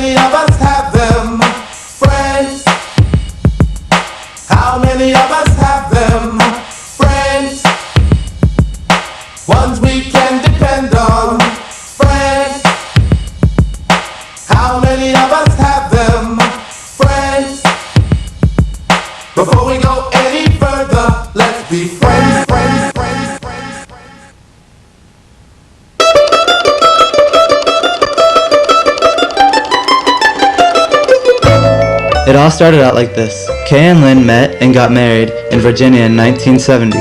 many of us have them? Friends. How many of us have them? Friends. Ones we can depend on. Friends. How many of us have them? Friends. Before we go any further, let's be friends, friends, friends, friends, friends. It all started out like this. Kay and Lynn met and got married in Virginia in 1970.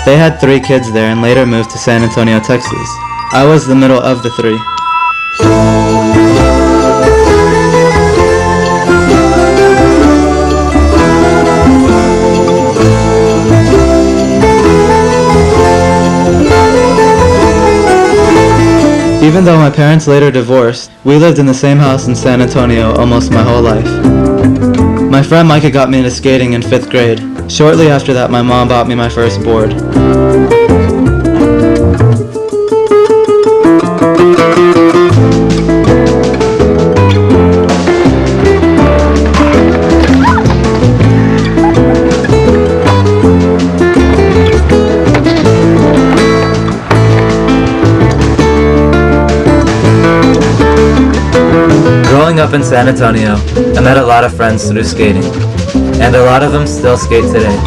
They had 3 kids there and later moved to San Antonio, Texas. I was the middle of the 3. Even though my parents later divorced, we lived in the same house in San Antonio almost my whole life. My friend Micah got me into skating in 5th grade. Shortly after that, my mom bought me my first board. Growing up in San Antonio, I met a lot of friends through skating, and a lot of them still skate today.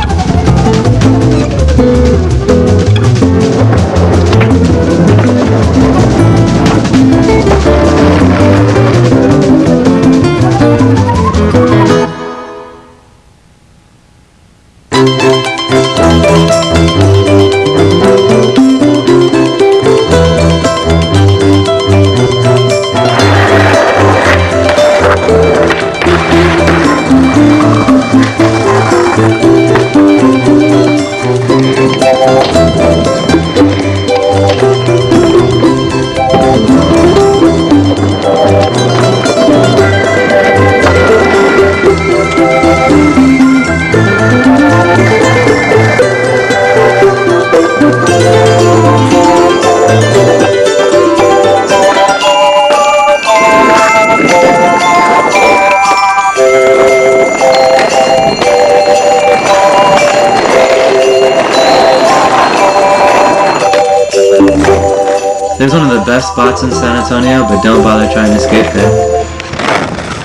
There's one of the best spots in San Antonio, but don't bother trying to skate there.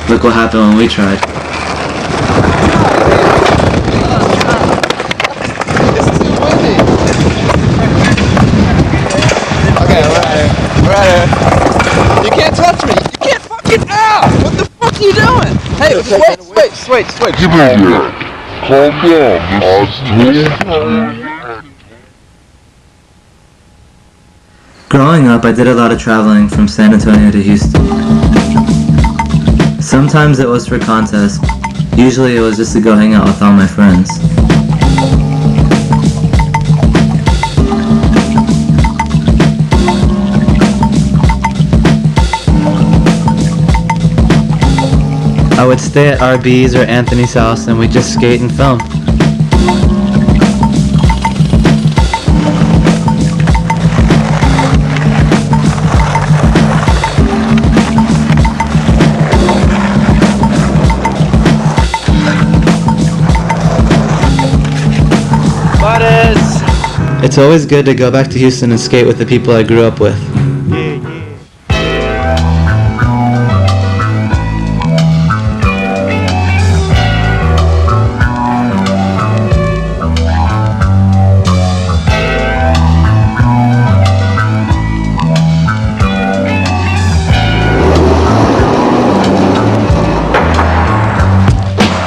Look what happened when we tried. It's too windy. Okay, right here. You can't touch me. You can't fucking What the fuck are you doing? Hey, wait. Give me a minute. Calm down. Growing up, I did a lot of traveling from San Antonio to Houston. Sometimes it was for contests. Usually it was just to go hang out with all my friends. I would stay at RB's or Anthony's house and we'd just skate and film. It's always good to go back to Houston and skate with the people I grew up with.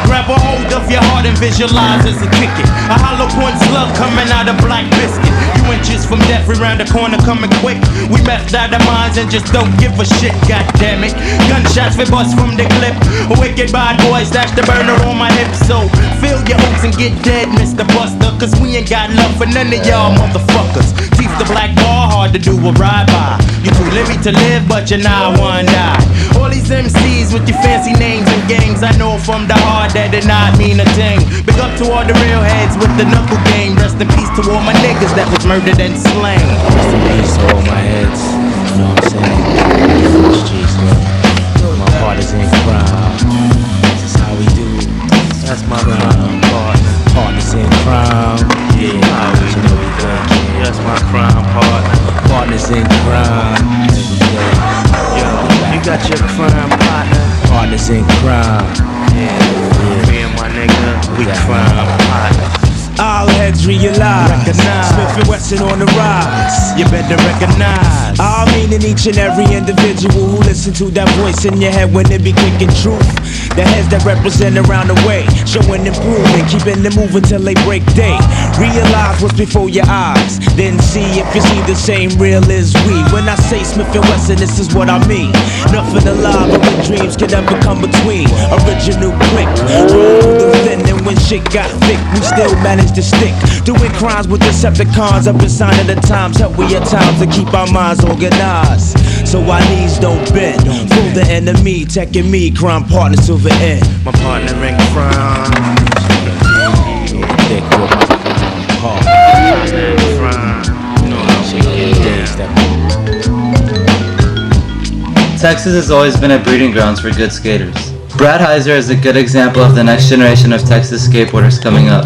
Grab a hold of your heart and visualize as a ticket. A hollow point slug coming out of black biscuit. You inches from death, we round the corner coming quick. We left out our minds and just don't give a shit, god damn it. Gunshots we bust from the clip. Wicked bad boys, that's the burner on my hip. So fill your hopes and get dead, Mr. Buster. Cause we ain't got love for none of y'all motherfuckers. Teeth the black bar, hard to do a ride-by. You too living to live, but you're not one die. All these MCs with your fancy names and gangs, I know from the heart that did not mean a thing. Big up to all the real heads with the knuckle game. Rest in peace to all my niggas that was murdered and slain. Rest in peace to all my heads, you know what I'm saying? Streets, man. My heart is in partners in crime. Yeah, me and my nigga, we crime partners. All heads realize, Smith and Wesson on the rise. You better recognize. All meaning each and every individual who listen to that voice in your head when it be kicking truth. The heads that represent around the way, showing improvement, keeping them moving till they break day. Realize what's before your eyes, then see if you see the same real as we. When I say Smith and Wesson, this is what I mean. Nothing alive or in dreams could ever come between. Original click, roll through the thin, and when shit got thick, we still managed to stick. Doing crimes with Decepticons, up a sign of the times, help we at times to keep our minds organized, so our knees don't bend. Fool the enemy, taking me, crime partner till the end. My partner in crime. Thick with my heart. Partner in crime. You know how we get down. Texas has always been a breeding grounds for good skaters. Brad Heiser is a good example of the next generation of Texas skateboarders coming up.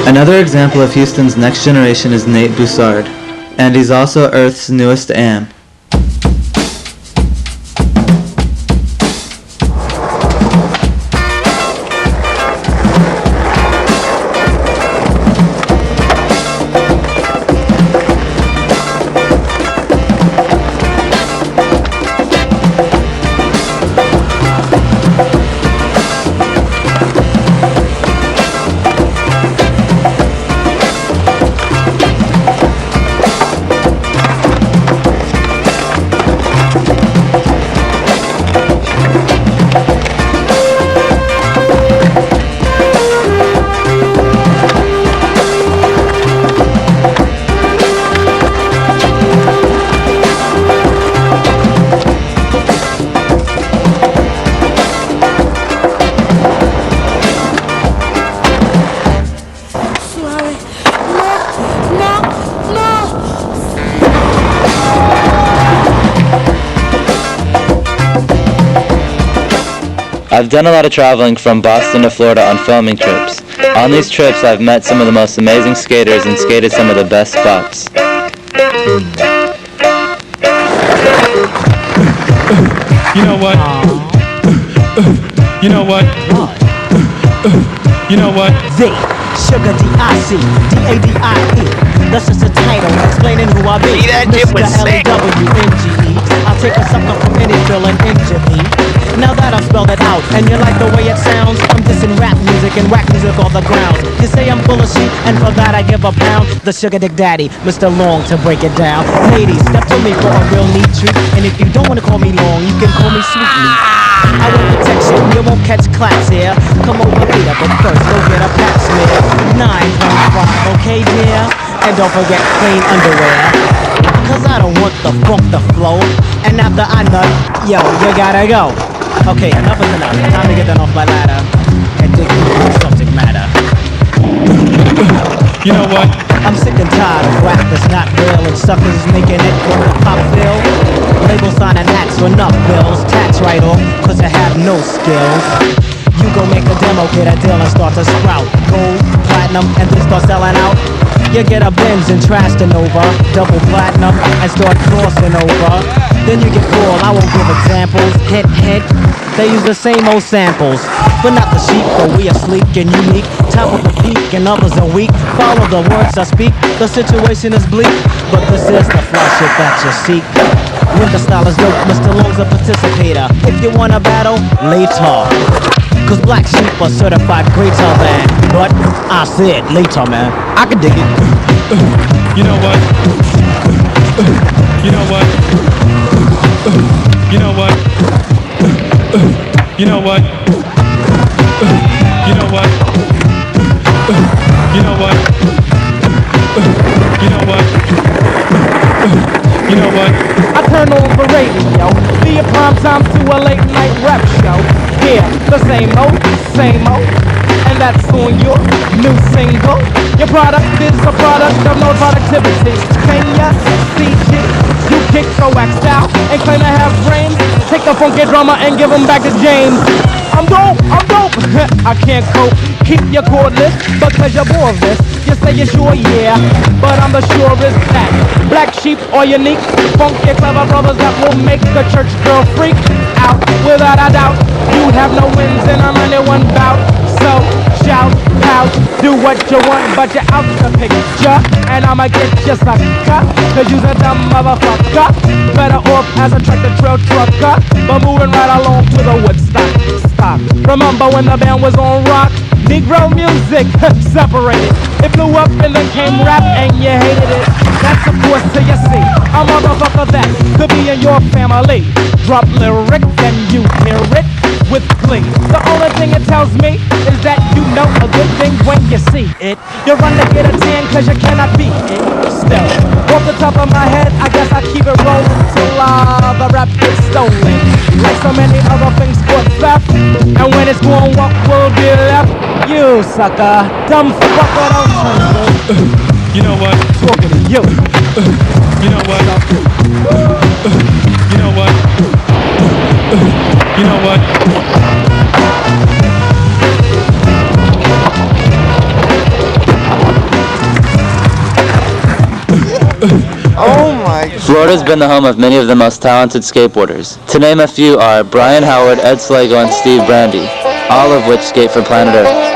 Another example of Houston's next generation is Nate Boussard, and he's also Earth's newest AM. I've done a lot of traveling from Boston to Florida on filming trips. On these trips, I've met some of the most amazing skaters and skated some of the best spots. You know what? You know what? You know what? Z, Sugar D-I-C, D-A-D-I-E. That's just a title explaining who I be. See, that shit was sick. L-A-W-N-G-E. I'll take a sucker from any feeling into me. Now that I've spelled it out, and you like the way it sounds, I'm dissing rap music and whack music all the grounds. You say I'm full of shit, and for that I give a pound. The Sugar Dick Daddy, Mr. Long to break it down. Ladies, step to me for a real neat treat. And if you don't want to call me Long, you can call me Sweet Meat. I will protection, you won't catch claps here. Come over later, but first go get a pap smear. 9.5, okay dear? And don't forget clean underwear. Cause I don't want the funk to flow. And after I nut, yo, you gotta go. Okay, enough is enough. Time to get that off my ladder and dig through the subject matter. You know what? I'm sick and tired of rap that's not real and suckers making it for the pop bill. Label signing acts for enough bills. Tax write-off, cause I have no skills. You go make a demo, get a deal and start to sprout. Gold, platinum, and then start selling out. You get a Benz and trash the Nova, double platinum, and start crossing over. Then you get bored, I won't give examples. Hint, hint, They use the same old samples, but not the sheep, for we are sleek and unique. Top of the peak and others are weak. Follow the words I speak, the situation is bleak, but this is the fly shit that you seek. When the style is dope, Mr. Long's a participator. If you wanna battle, later. Cause black sheep are certified greater than. But I said later, man. I can dig it. You know what? You know what? You know what? You know what? You know what? You know what? You know what? You know what? I turn on the radio, be a prime time to a late night rap show. Yeah, the same old, and that's on your new single. Your product is a product of no productivity. Can ya see it? You kick so waxed out and claim to have brains. Take the funky drummer and give him back to James. I'm dope, I can't cope. Keep your cordless because you're bored of this. You say you're sure, yeah, but I'm the surest that black sheep are unique. Funky clever brothers that will make the church girl freak out. Without a doubt, you have no wins in a 91 bout. So shout, pout, do what you want, but you're out the picture. And I'ma get you sucker, cause you's a dumb motherfucker. Better off as a tractor trail trucker, but moving right along to the Woodstock. Stop. Remember when the band was on rock? Negro music, separated. It blew up and then came rap and you hated it. That's of course till you see a motherfucker that could be in your family. Drop lyric and you hear it with glee. The only thing it tells me is that you know a good thing when you see it. You run to get a tan cause you cannot beat it. Still, off the top of my head, I guess I keep it rolling till the rap gets stolen. Like so many other things for theft. And when it's gone, what will be left? You sucker, dumb fucker, don't turn. You know what? Talking to you. You know what? You know what? You know what? Oh my God. Florida's been the home of many of the most talented skateboarders. To name a few are Brian Howard, Ed Slago, and Steve Brandy, all of which skate for Planet Earth.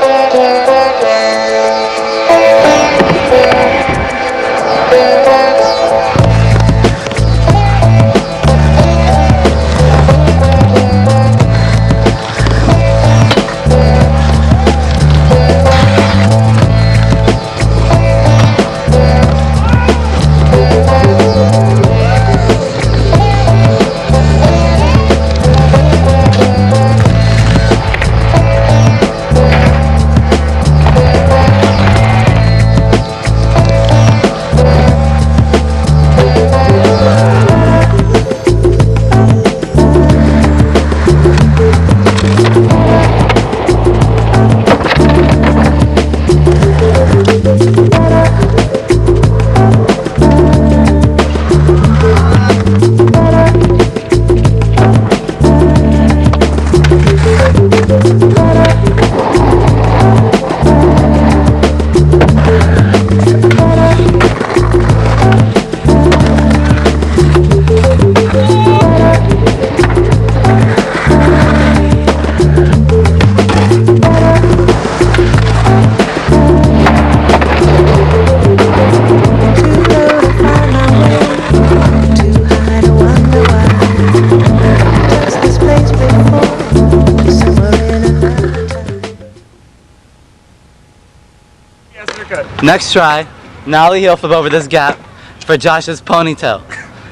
Next try, nollie heel flip over this gap for Josh's ponytail.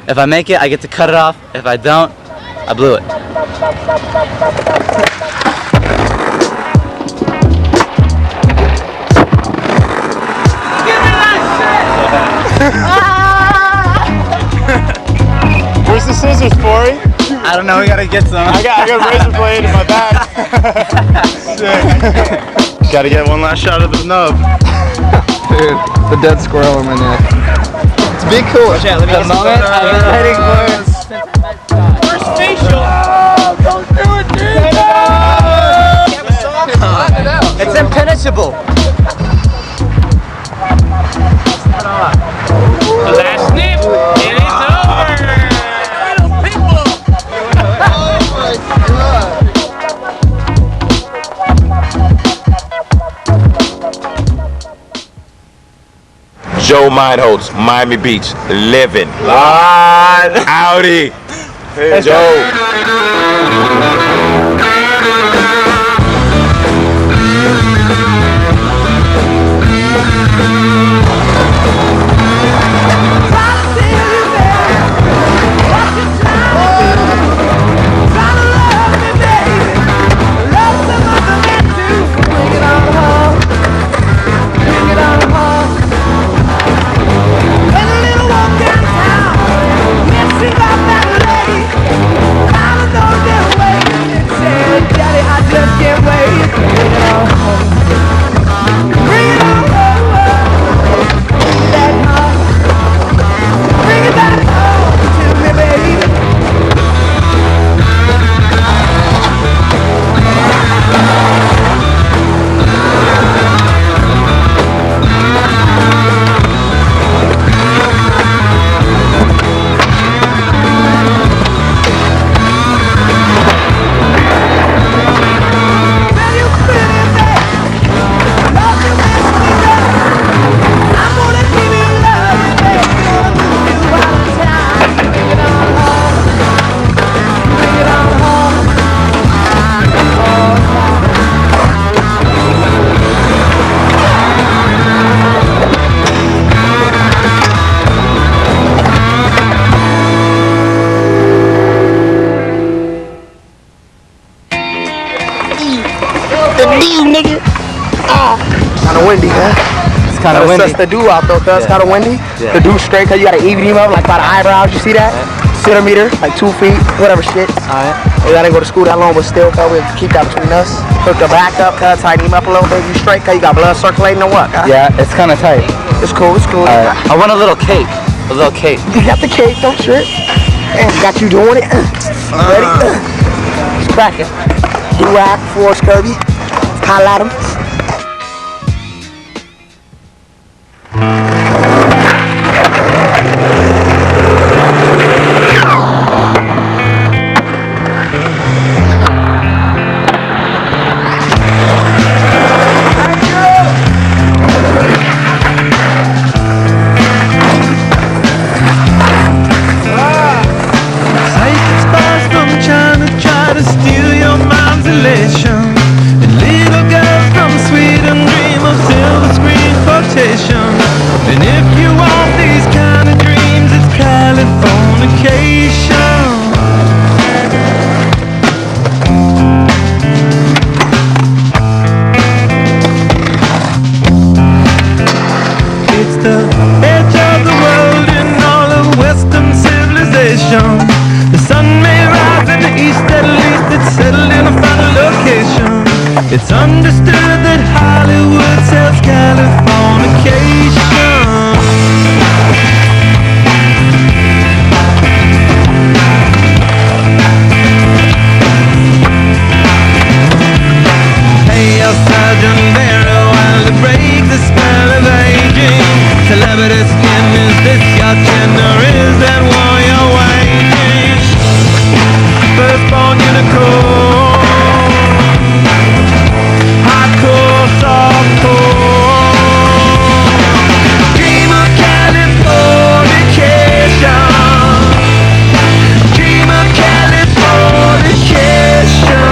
If I make it, I get to cut it off. If I don't, I blew it. Where's the scissors, F.O.R.E? I don't know, we gotta get some. I got a razor blade in my back. Sick. Gotta get one last shot of the nub. Dude, the dead squirrel in my neck. It's be cool. Watch out, let me get some moment I've been waiting for. First facial. Oh, don't do it, dude! No! It's impenetrable. The last snip, and it's over. Oh my God! Joe Mineholtz, Miami Beach, living. Howdy. Hey, Joe. Kinda windy, huh? It's kind of windy. That's the do out though, cuz. Kinda windy. The do straight, cuz you gotta even him up like by the eyebrows. You see that? Centimeter, like 2 feet, whatever shit. Alright. We gotta go to school that long, but still, cuz we keep that between us. Hook the back up, cuz tighten him up a little bit. You straight, cuz you got blood circulating or what? Cuz? Yeah, it's kind of tight. It's cool, it's cool. Alright. I want a little cape. A little cape. You got the cape, don't trip. And got you doing it. Ready? It's cracking. Do-rag, F.O.R.E, Scurvy. Highlight him. It's understood that Hollywood sells Californication. Hey, your Sergeant Barry, while to break the spell of aging. Celebrity skin, is this your chin or is that war you're waging? Firstborn unicorn. Dream of Californication. Dream of Californication.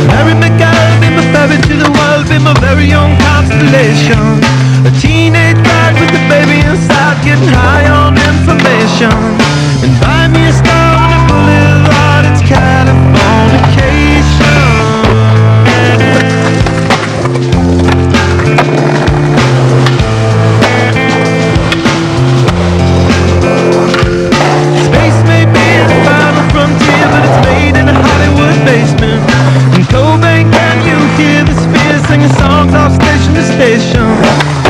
Mary McGill, be my ferry to the world, be my very own constellation. A teenage bride with a baby inside, getting high on information. And buy me a star on a boulevard, it's Californication. Space may be the final frontier, but it's made in a Hollywood basement. In Cobain, can you hear the Spears singing songs off station to station?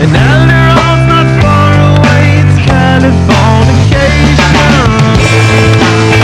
And Alderon's not far away, it's Californication.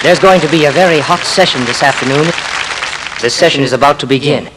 There's going to be a very hot session this afternoon. This session is about to begin.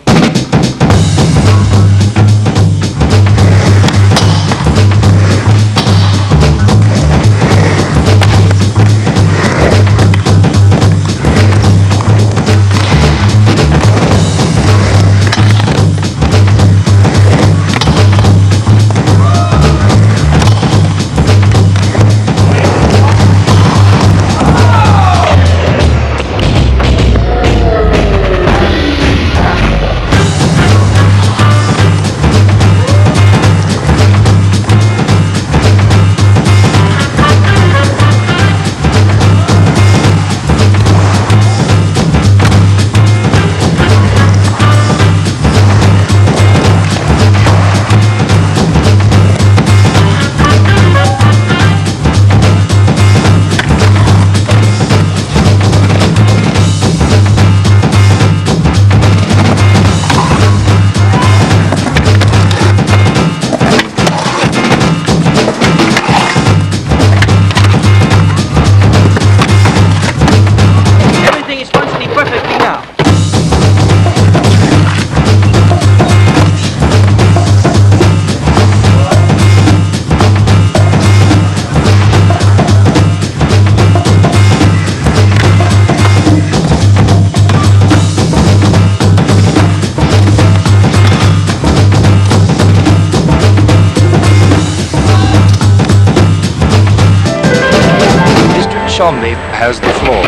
Somni has the floor.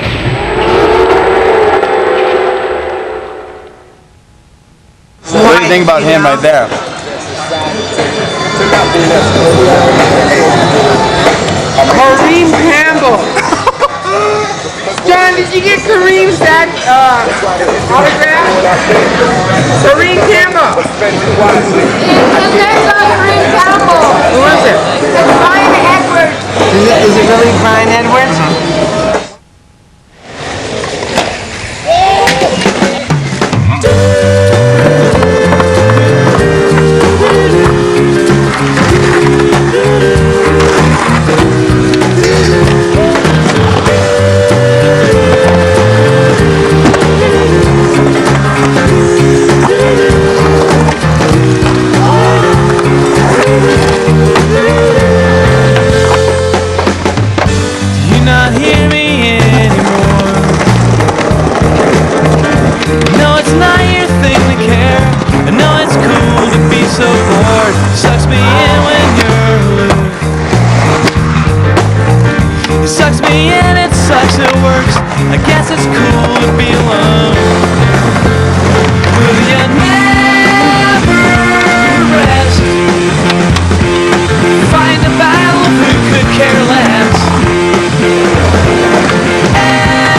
What do you think about him right there? Kareem Campbell. John, did you get Kareem's autograph? Kareem Campbell. His name's not Kareem Campbell. Who is it? It's Brian Edwards. Is it really Brian Edwards? I guess it's cool to be alone. Will you never rest? Find a battle who could care less.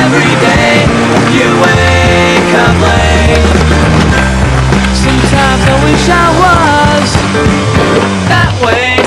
Every day you wake up late. Sometimes I wish I was that way.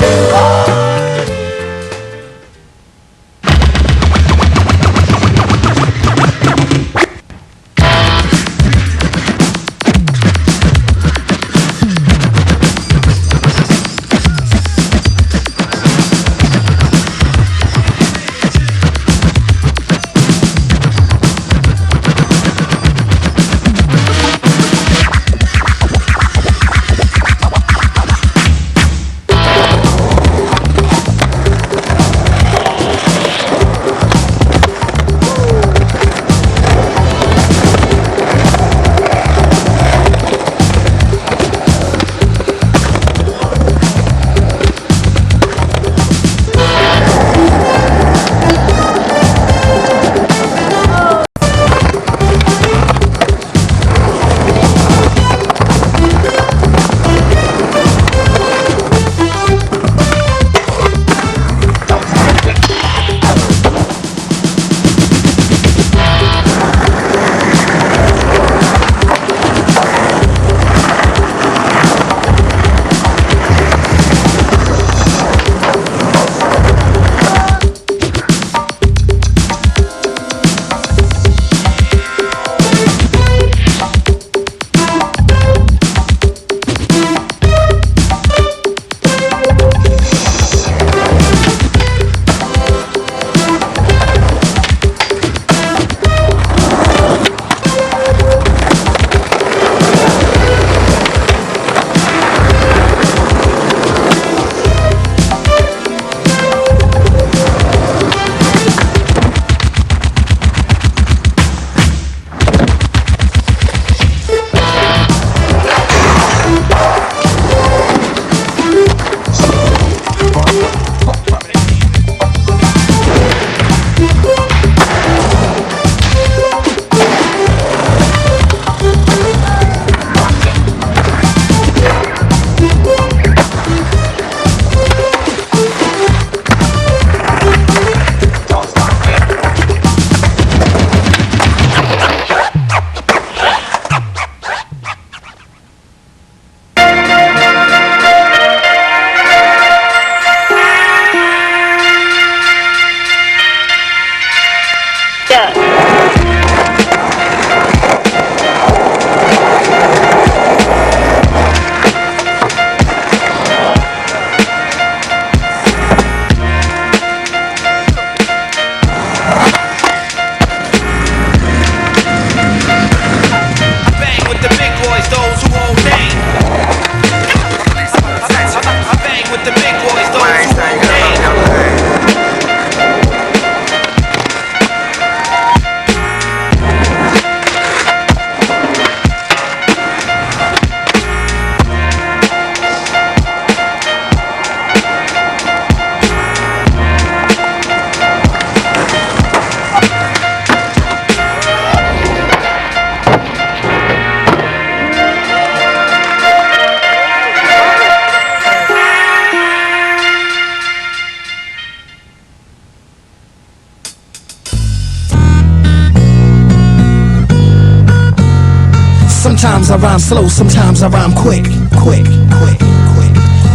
Sometimes I rhyme slow, sometimes I rhyme quick.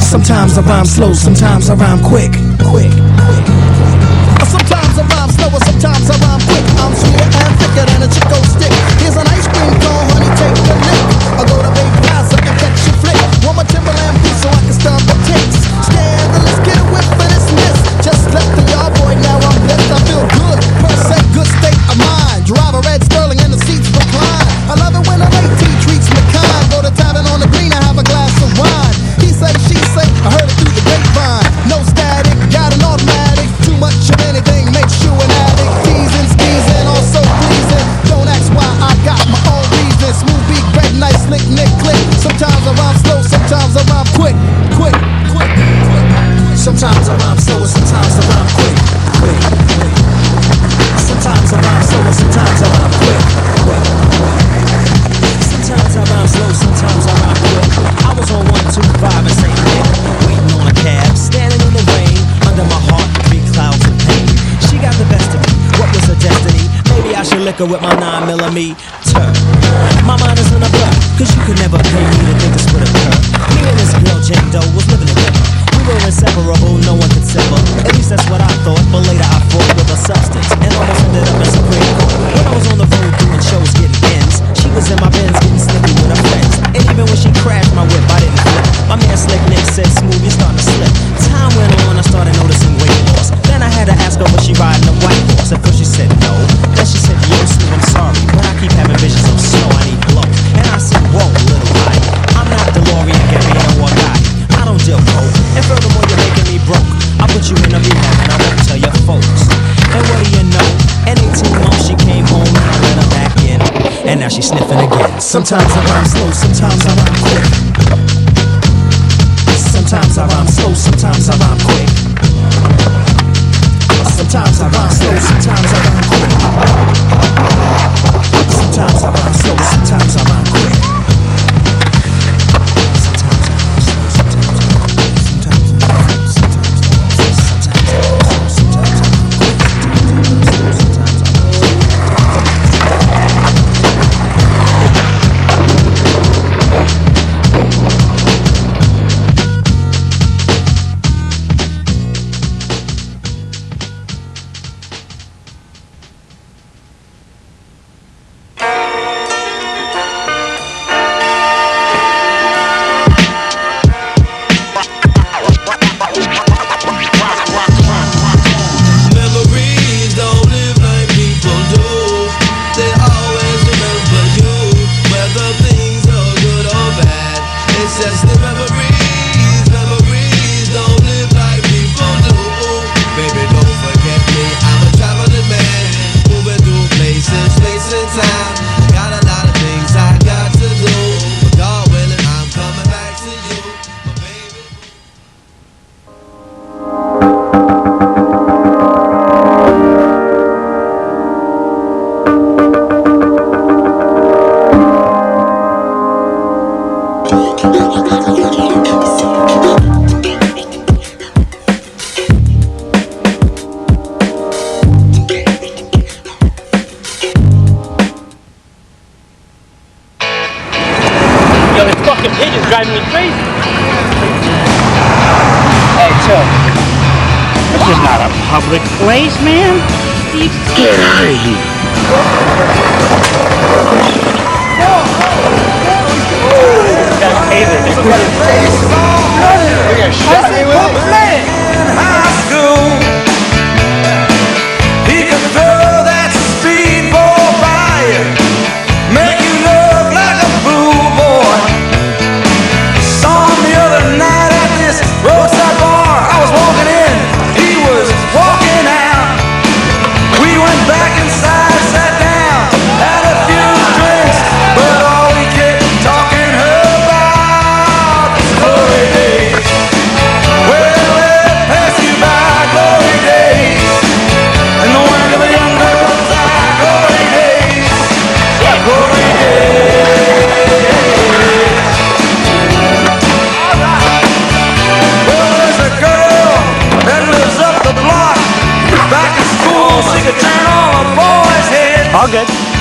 Sometimes I rhyme slow, sometimes I rhyme quick. Sometimes I rhyme slower, sometimes I rhyme quick. I'm sweeter and thicker than a Chico stick. Here's an ice cream cone, honey, take a lick. I go to Big Plaza and catch a flick. Want my Timberland boots so I can stop the ticks. Scandalous, get a whip for this miss. Just left the yard boy, now I'm blessed. I feel good, per se, good state of mind. Drive a red Sterling and the seats recline. I love it when a late tea treats me kind. Go to tavern on the green, I have a glass of wine. He say, she say, I heard it through the grapevine. No static, got an automatic. Too much of anything makes you an addict. Teasing, squeezing, also pleasing. Don't ask why, I got my own reason. Smooth beat, great, nice, slick, nick, click. Sometimes I rhyme slow, sometimes I rhyme quick. Sometimes I rhyme slow, sometimes I rhyme quick. Sometimes I rhyme slow, sometimes I rhyme quick. Sometimes I rhyme slow, sometimes I rhyme quick. I was on 125 in St. Nick, waiting on a cab, standing in the rain, under my heart, big clouds of pain. She got the best of me, what was her destiny? Maybe I should lick her with my 9mm. My mind is in a blur, cause you could never pay me to think this would occur. Me and this girl, Jane Doe, was living together. We were inseparable, no one could sever. At least that's what I thought, but later I fought with a substance and almost ended up in Supreme Court. When I was on the road doing shows, getting ends, she was in my Benz getting slippy with her friends. And even when she crashed my whip, I didn't flip. My man Slick Nick said, "Smooth, you're starting to slip." Time went on, I started noticing weight loss. Then I had to ask her, was she riding a white horse? At first she said no. Then she said, "Yo, Smooth, I'm sorry, but I keep having visions of snow, I need blow." And I said, "Whoa, little high, I'm not DeLorean, Gambino, or Gotti. I don't deal coke, and furthermore, you're making me broke. I'll put you in a rehab and I won't tell your folks." And what do you know? In 18 months she came home and I let her back in. And now she's sniffing again. Sometimes I rhyme slow, sometimes I rhyme quick. Sometimes I rhyme slow, sometimes I rhyme quick. Sometimes I rhyme slow, sometimes I rhyme quick. Sometimes I rhyme slow, sometimes I rhyme quick. Driving me crazy. Hey, Chuck. This is not a public place, man. Get out of here. He could throw that speedball by you, make you look like a fool boy. Saw him the other night at this roadside bar. I was walking in, he was walking out. We went back inside, sat down, had a few drinks, but all we kept talking about was glory days. Well, let pass you by, glory days. And the word of a young girl's eye, glory days. Glory days. Well, there's a girl that lives up the block. Back in school, she could turn on a boy's head. All good.